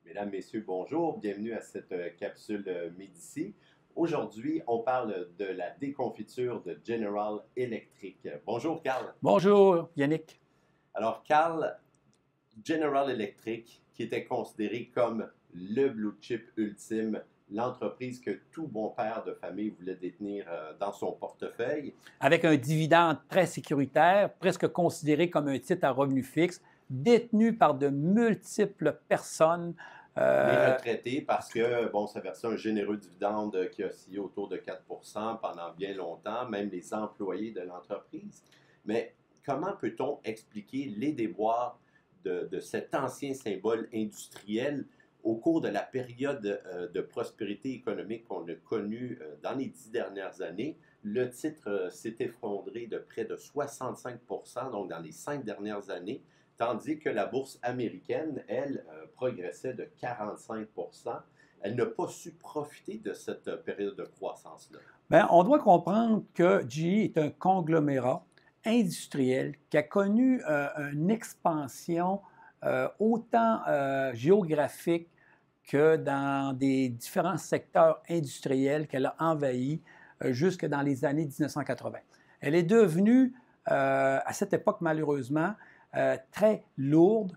Mesdames, Messieurs, bonjour. Bienvenue à cette capsule Médici. Aujourd'hui, on parle de la déconfiture de General Electric. Bonjour, Carl. Bonjour, Yannick. Alors, Carl, General Electric, qui était considéré comme le blue chip ultime, l'entreprise que tout bon père de famille voulait détenir dans son portefeuille. Avec un dividende très sécuritaire, presque considéré comme un titre à revenu fixe, détenu par de multiples personnes. Les retraités, parce que, bon, ça versait un généreux dividende qui oscillait autour de 4% pendant bien longtemps, même les employés de l'entreprise. Mais comment peut-on expliquer les déboires de cet ancien symbole industriel au cours de la période de prospérité économique qu'on a connue dans les 10 dernières années? Le titre s'est effondré de près de 65%, donc dans les 5 dernières années, tandis que la bourse américaine, elle, progressait de 45%. Elle n'a pas su profiter de cette période de croissance-là. Bien, on doit comprendre que GE est un conglomérat industriel qui a connu une expansion autant géographique que dans des différents secteurs industriels qu'elle a envahis jusque dans les années 1980. Elle est devenue, à cette époque malheureusement, très lourde,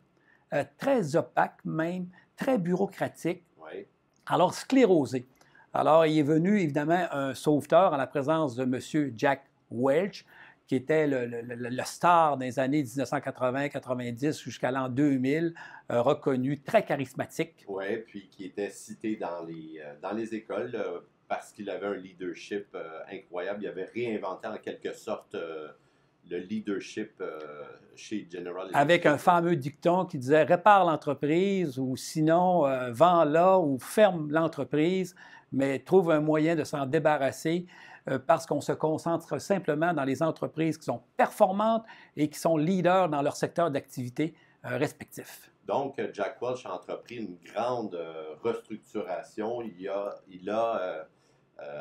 très opaque même, très bureaucratique, Oui. alors sclérosée. Alors, il est venu évidemment un sauveteur en la présence de M. Jack Welch, qui était le star des années 1980-90 jusqu'à l'an 2000, reconnu, très charismatique. Oui, puis qui était cité dans les écoles parce qu'il avait un leadership incroyable. Il avait réinventé en quelque sorte le leadership chez General Electric. Avec un fameux dicton qui disait « répare l'entreprise » ou sinon « vends-la » ou « ferme l'entreprise », mais trouve un moyen de s'en débarrasser parce qu'on se concentre simplement dans les entreprises qui sont performantes et qui sont leaders dans leur secteur d'activité respectif. Donc, Jack Welch a entrepris une grande restructuration. Il a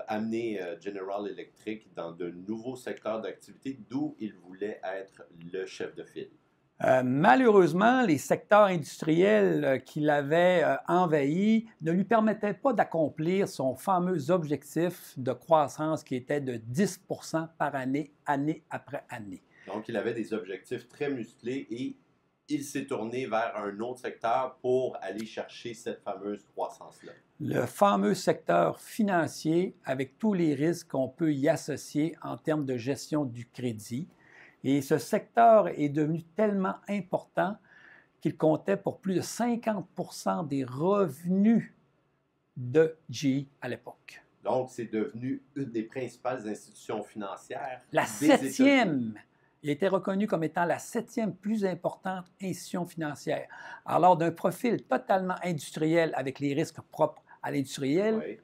amené General Electric dans de nouveaux secteurs d'activité, d'où il voulait être le chef de file. Malheureusement, les secteurs industriels qu'il avait envahis ne lui permettaient pas d'accomplir son fameux objectif de croissance qui était de 10 % par année, année après année. Donc, il avait des objectifs très musclés et il s'est tourné vers un autre secteur pour aller chercher cette fameuse croissance-là. Le fameux secteur financier avec tous les risques qu'on peut y associer en termes de gestion du crédit. Et ce secteur est devenu tellement important qu'il comptait pour plus de 50 % des revenus de GE à l'époque. Donc, c'est devenu une des principales institutions financières. La septième! Il était reconnu comme étant la septième plus importante institution financière. Alors, d'un profil totalement industriel avec les risques propres à l'industriel, Oui.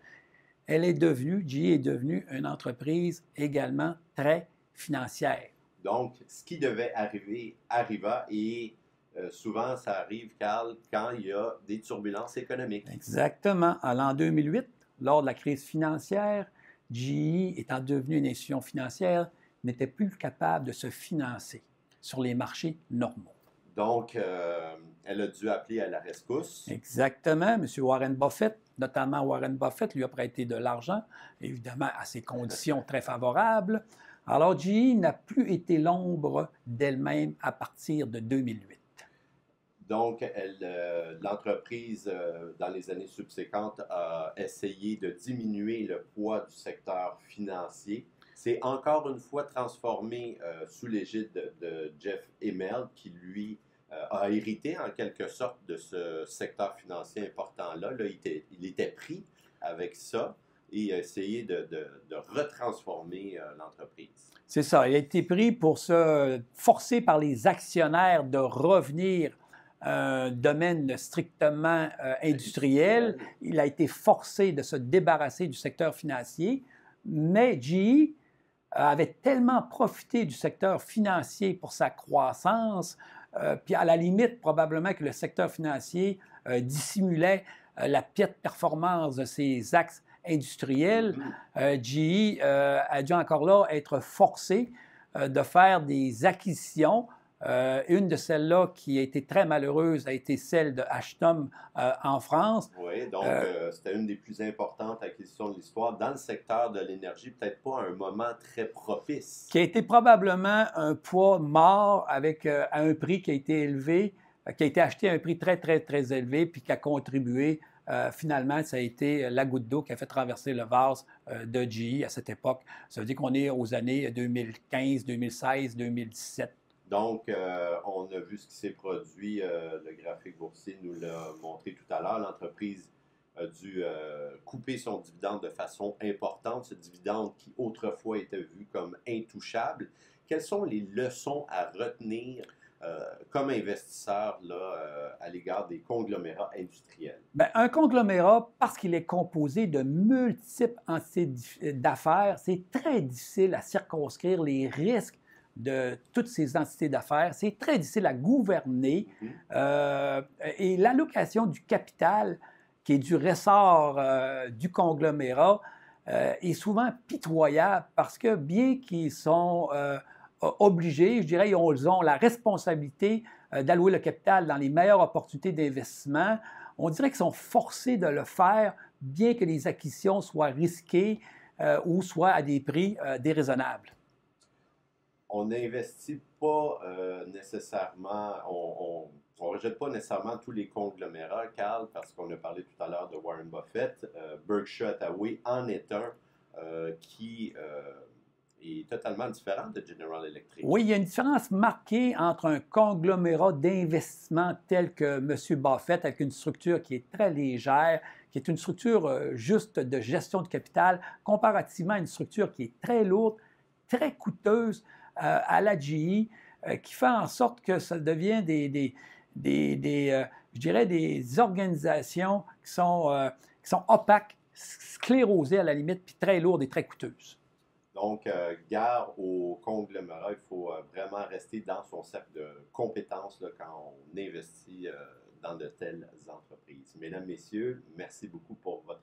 GE est devenue une entreprise également très financière. Donc, ce qui devait arriver arriva et souvent, ça arrive, Carl, quand il y a des turbulences économiques. Exactement. En l'an 2008, lors de la crise financière, GE, étant devenue une institution financière, n'était plus capable de se financer sur les marchés normaux. Donc, elle a dû appeler à la rescousse. Exactement. M. Warren Buffett, notamment Warren Buffett, lui a prêté de l'argent, évidemment à ces conditions très favorables. Alors, GE n'a plus été l'ombre d'elle-même à partir de 2008. Donc, l'entreprise, dans les années subséquentes, a essayé de diminuer le poids du secteur financier. C'est encore une fois transformé sous l'égide de Jeff Immelt, qui lui a hérité en quelque sorte de ce secteur financier important-là. Là, il était pris avec ça et a essayé de retransformer l'entreprise. C'est ça. Il a été pris pour se forcer par les actionnaires de revenir à un domaine strictement industriel. Il a été forcé de se débarrasser du secteur financier, mais GE avait tellement profité du secteur financier pour sa croissance, puis à la limite, probablement que le secteur financier dissimulait la piètre performance de ses axes industriels. GE a dû encore là être forcé de faire des acquisitions Une de celles-là qui a été très malheureuse a été celle de Ashton en France. Oui, donc c'était une des plus importantes acquisitions de l'histoire dans le secteur de l'énergie, peut-être pas à un moment très propice. Qui a été probablement un poids mort avec à un prix qui a été élevé, qui a été acheté à un prix très, très, très élevé, puis qui a contribué. Finalement, ça a été la goutte d'eau qui a fait traverser le vase de GE à cette époque. Ça veut dire qu'on est aux années 2015, 2016, 2017. Donc, on a vu ce qui s'est produit. Le graphique boursier nous l'a montré tout à l'heure. L'entreprise a dû couper son dividende de façon importante, ce dividende qui autrefois était vu comme intouchable. Quelles sont les leçons à retenir comme investisseur là, à l'égard des conglomérats industriels? Bien, un conglomérat, parce qu'il est composé de multiples entités d'affaires, c'est très difficile à circonscrire les risques de toutes ces entités d'affaires. C'est très difficile à gouverner. Et l'allocation du capital, qui est du ressort du conglomérat, est souvent pitoyable parce que bien qu'ils sont obligés, je dirais, ils ont la responsabilité d'allouer le capital dans les meilleures opportunités d'investissement, on dirait qu'ils sont forcés de le faire, bien que les acquisitions soient risquées ou soient à des prix déraisonnables. On n'investit pas nécessairement, on ne rejette pas nécessairement tous les conglomérats, Carl, parce qu'on a parlé tout à l'heure de Warren Buffett. Berkshire Hathaway en est un qui est totalement différent de General Electric. Oui, il y a une différence marquée entre un conglomérat d'investissement tel que M. Buffett, avec une structure qui est très légère, qui est une structure juste de gestion de capital, comparativement à une structure qui est très lourde, très coûteuse à la GE, qui fait en sorte que ça devient je dirais, des organisations qui sont opaques, sclérosées à la limite, puis très lourdes et très coûteuses. Donc, gare au conglomérat, il faut vraiment rester dans son cercle de compétences là, quand on investit dans de telles entreprises. Mesdames, Messieurs, merci beaucoup pour votre